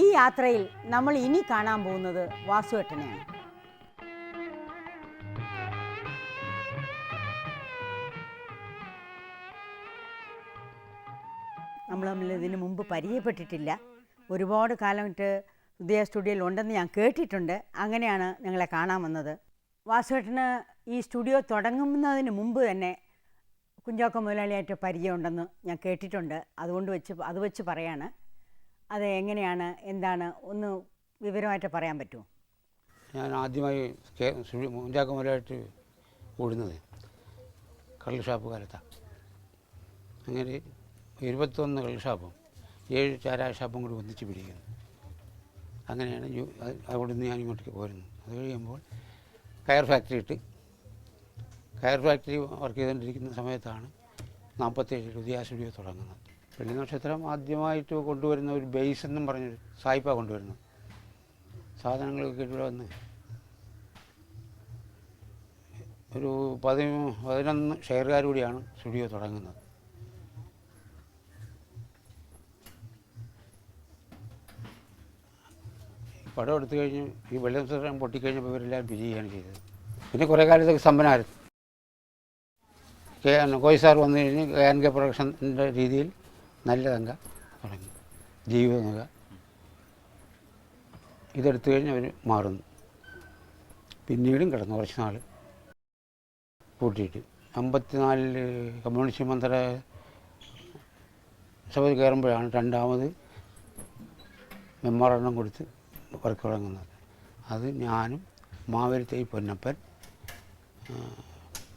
ഈ യാത്രയിൽ നമ്മൾ ഇനി കാണാൻ പോകുന്നത് വാസുവേട്ടനെയാണ്. നമ്മൾ ഇതിനു മുമ്പ് പരിചയപ്പെട്ടിട്ടില്ല. ഒരുപാട് കാലമായിട്ട് ഉദയ സ്റ്റുഡിയോയിൽ ഉണ്ടെന്ന് ഞാൻ കേട്ടിട്ടുണ്ട്. അങ്ങനെയാണ് ഞങ്ങളെ കാണാൻ വന്നത്. വാസുവേട്ടന് ഈ സ്റ്റുഡിയോ തുടങ്ങുന്നതിന് മുമ്പ് തന്നെ കുഞ്ചാക്കോ മുതലാളിയായിട്ട് പരിചയമുണ്ടെന്ന് ഞാൻ കേട്ടിട്ടുണ്ട്. അത് വെച്ച് പറയാണ്. അത് എങ്ങനെയാണ്, എന്താണ്, ഒന്ന് വിവരമായിട്ട് പറയാൻ പറ്റുമോ? ഞാൻ ആദ്യമായി കുഞ്ചാക്കോ മുതലാളിയായിട്ട് കൂടുന്നത് കള്ള് ഷാപ്പ് കാലത്താണ്. അങ്ങനെ 21 കള്ള് ഷാപ്പും 7 ചാരായ ഷാപ്പും കൂടി ഒന്നിച്ച് പിടിക്കുന്നു. അങ്ങനെയാണ് അവിടെ നിന്ന് ഞാൻ ഇങ്ങോട്ടേക്ക് പോരുന്നത്. അത് കഴിയുമ്പോൾ കയർ ഫാക്ടറി വർക്ക് ചെയ്തുകൊണ്ടിരിക്കുന്ന സമയത്താണ് 47 ഉദയ സ്റ്റുഡിയോ തുടങ്ങുന്നത്. വെള്ളി നക്ഷത്രം ആദ്യമായിട്ട് കൊണ്ടുവരുന്ന ഒരു ബേസ് എന്നും പറഞ്ഞൊരു സായിപ്പ കൊണ്ടുവരുന്നത്. സാധനങ്ങളൊക്കെ ഇവിടെ വന്ന് ഒരു 11 ഷെയർകാർ കൂടിയാണ് സ്റ്റുഡിയോ തുടങ്ങുന്നത്. പടം എടുത്തു കഴിഞ്ഞ് ഈ വെള്ളി നക്ഷത്രം പൊട്ടിക്കഴിഞ്ഞപ്പോൾ ഇവരെല്ലാവരും പിരിയുകയാണ് ചെയ്തത്. പിന്നെ കുറേ കാലത്തേക്ക് സമ്പന്നമായിരുന്നു. കോയി സാർ വന്നു കഴിഞ്ഞ് KNK പ്രൊഡക്ഷൻ്റെ രീതിയിൽ നല്ല തങ്ക തുടങ്ങി, ജീവിതനക ഇതെടുത്തു കഴിഞ്ഞ് അവർ മാറുന്നു. പിന്നീടും കിടന്നു കുറച്ച് നാൾ കൂട്ടിയിട്ട് 54 കമ്മ്യൂണിസ്റ്റ് മന്ത്രി സഭയിൽ കയറുമ്പോഴാണ് രണ്ടാമത് മെമ്മോറാണ്ടം കൊടുത്ത് വർക്ക് തുടങ്ങുന്നത്. അത് ഞാനും മാവേലിത്തൈ പൊന്നപ്പൻ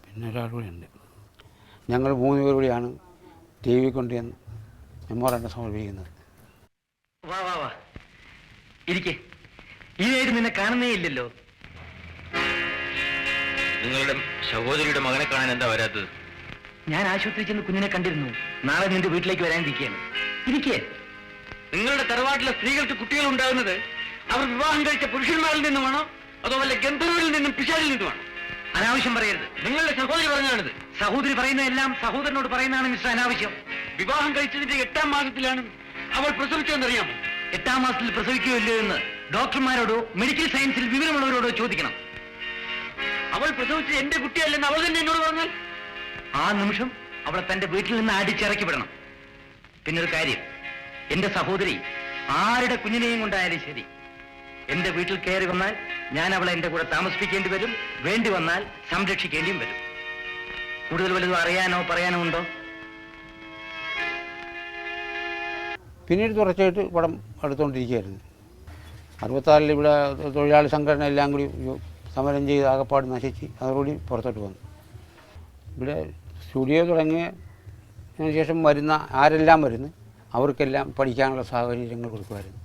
പിന്നെ ഒരാൾ കൂടിയുണ്ട്. ഞങ്ങൾ 3 പേർ കൂടിയാണ് TV കൊണ്ടുവന്ന് മെമ്മോറാണ്ടം സമർപ്പിക്കുന്നത്. വാ വാ വാ ഇരിക്കേ. ഈയായിട്ട് നിന്നെ കാണുന്നേ ഇല്ലല്ലോ. നിങ്ങളുടെ സഹോദരിയുടെ മകനെ കാണാൻ എന്താ വരാത്തത്? ഞാൻ ആശുപത്രിയിൽ ചെന്ന് കുഞ്ഞിനെ കണ്ടിരുന്നു. നാളെ നിന്റെ വീട്ടിലേക്ക് വരാനിരിക്കുകയാണ്. ഇരിക്കേ. നിങ്ങളുടെ തറവാട്ടിലെ സ്ത്രീകൾക്ക് കുട്ടികൾ ഉണ്ടാകുന്നത് അവർ വിവാഹം കഴിച്ച പുരുഷന്മാരിൽ നിന്നുമാണോ അതോ വല്ല ഗന്ധർവരിൽ നിന്നും പിശാചിൽ നിന്നുമാണോ? അനാവശ്യം പറയരുത്. നിങ്ങളുടെ സഹോദരി പറഞ്ഞാണിത്. സഹോദരി പറയുന്നതെല്ലാം സഹോദരനോട് പറയുന്നതാണ് മിസ്റ്റർ അനാവശ്യം. വിവാഹം കഴിച്ചതിന്റെ 8ാം മാസത്തിലാണ് അവൾ പ്രസവിച്ചതെന്നറിയാമോ? 8ാം മാസത്തിൽ പ്രസവിക്കുകയില്ലോ എന്ന് ഡോക്ടർമാരോടോ മെഡിക്കൽ സയൻസിൽ വിവരമുള്ളവരോടോ ചോദിക്കണം. അവൾ പ്രസവിച്ചത് എന്റെ കുട്ടിയല്ലെന്ന് അവൾ തന്നെ എന്നോട് പറഞ്ഞാൽ ആ നിമിഷം അവളെ തന്റെ വീട്ടിൽ നിന്ന് അടിച്ചിറക്കി വിടണം. പിന്നൊരു കാര്യം, എന്റെ സഹോദരി ആരുടെ കുഞ്ഞിനെയും കൊണ്ടായാലും ശരി എന്റെ വീട്ടിൽ കയറി വന്നാൽ ഞാൻ അവളെ എന്റെ കൂടെ താമസിപ്പിക്കേണ്ടി വരും. വേണ്ടി വന്നാൽ സംരക്ഷിക്കേണ്ടിയും വരും. കൂടുതൽ വലുതും അറിയാനോ പറയാനോ ഉണ്ടോ? പിന്നീട് തുടർച്ചയായിട്ട് പടം എടുത്തുകൊണ്ടിരിക്കുകയായിരുന്നു. 64 ഇവിടെ തൊഴിലാളി സംഘടന എല്ലാം കൂടി സമരം ചെയ്ത് ആകപ്പാട് നശിച്ച് അതോടുകൂടി പുറത്തോട്ട് വന്നു. ഇവിടെ സ്റ്റുഡിയോ തുടങ്ങിയതിന് ശേഷം വരുന്ന ആരെല്ലാം വരുന്നു അവർക്കെല്ലാം പഠിക്കാനുള്ള സാഹചര്യങ്ങൾ കൊടുക്കുമായിരുന്നു.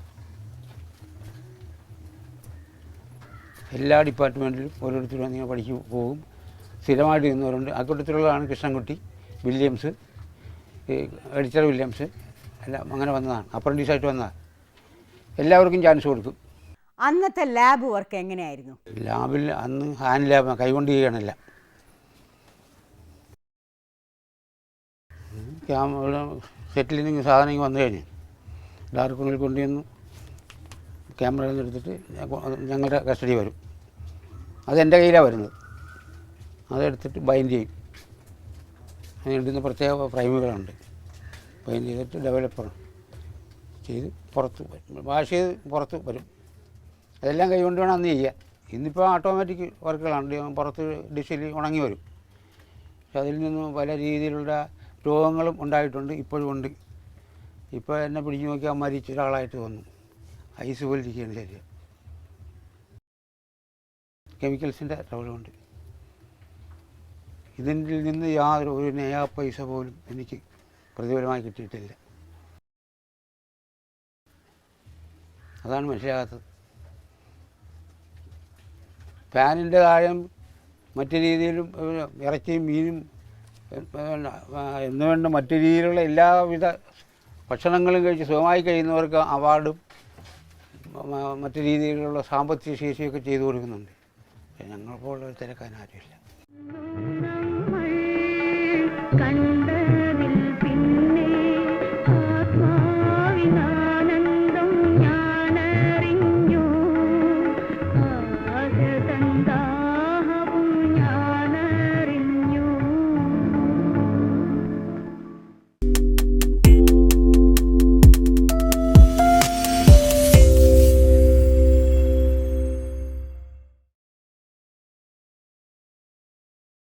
എല്ലാ ഡിപ്പാർട്ട്മെൻറ്റിലും ഓരോരുത്തരും അങ്ങനെ പഠിച്ചു പോകും. സ്ഥിരമായിട്ട് നിന്നവരുണ്ട്. അക്കൂട്ടത്തിലുള്ളതാണ് കൃഷ്ണൻകുട്ടി, വില്യംസ്, എഡിറ്റർ വില്യംസ് എല്ലാം അങ്ങനെ വന്നതാണ്. അപ്രൻറ്റീസായിട്ട് വന്നതാണ്. എല്ലാവർക്കും ചാൻസ് കൊടുക്കും. അന്നത്തെ ലാബ് വർക്ക് എങ്ങനെയായിരുന്നു? ലാബിൽ അന്ന് ഹാൻഡ് ലാബ് കൈകൊണ്ട് ചെയ്യണമല്ല. സെറ്റിലിന് സാധനം വന്നു കഴിഞ്ഞ് ഡാർക്ക് റൂമിൽ കൊണ്ടുവന്ന് ക്യാമറയിൽ നിന്ന് എടുത്തിട്ട് ഞങ്ങളുടെ കസ്റ്റഡി വരും. അതെൻ്റെ കയ്യിലാണ് വരുന്നത്. അതെടുത്തിട്ട് ബൈൻഡ് ചെയ്യും. അതിന് പ്രത്യേക ഫ്രെയിമുകളുണ്ട്. ബൈൻഡ് ചെയ്തിട്ട് ഡെവലപ്പർ ചെയ്ത് പുറത്ത് വാഷ് ചെയ്ത് പുറത്ത് വരും. അതെല്ലാം കൈകൊണ്ട് വേണം അന്ന് ചെയ്യാൻ. ഇന്നിപ്പോൾ ഓട്ടോമാറ്റിക് വർക്കുകളാണ്. പുറത്ത് ഡിഷിൽ ഉണങ്ങി വരും. പക്ഷെ അതിൽ നിന്നും പല രീതിയിലുള്ള രോഗങ്ങളും ഉണ്ടായിട്ടുണ്ട്, ഇപ്പോഴും ഉണ്ട്. ഇപ്പോൾ എന്നെ പിടിച്ചു നോക്കിയാൽ മരിച്ച ഒരാളായിട്ട് തോന്നും. ഐസ് പോലെ ഇരിക്കുകയാണ് ശരീരം. കെമിക്കൽസിൻ്റെ ട്രബിളുണ്ട്. ഇതിൽ നിന്ന് യാതൊരു നയാ പൈസ പോലും എനിക്ക് പ്രതിഫലമായി കിട്ടിയിട്ടില്ല. അതാണ് മനസ്സിലാകാത്തത്. ഫാനിൻ്റെ കാര്യം മറ്റു രീതിയിലും ഇറച്ചിയും മീനും എന്നുവേണ്ട മറ്റു രീതിയിലുള്ള എല്ലാവിധ ഭക്ഷണങ്ങളും കഴിച്ച് സുഖമായി കഴിയുന്നവർക്ക് അവാർഡും മറ്റു രീതിയിലുള്ള സാമ്പത്തിക ശേഷിയൊക്കെ ചെയ്തു കൊടുക്കുന്നുണ്ട്. ഞങ്ങൾ പോലുള്ള തിരക്കാൻ ആരുമില്ല.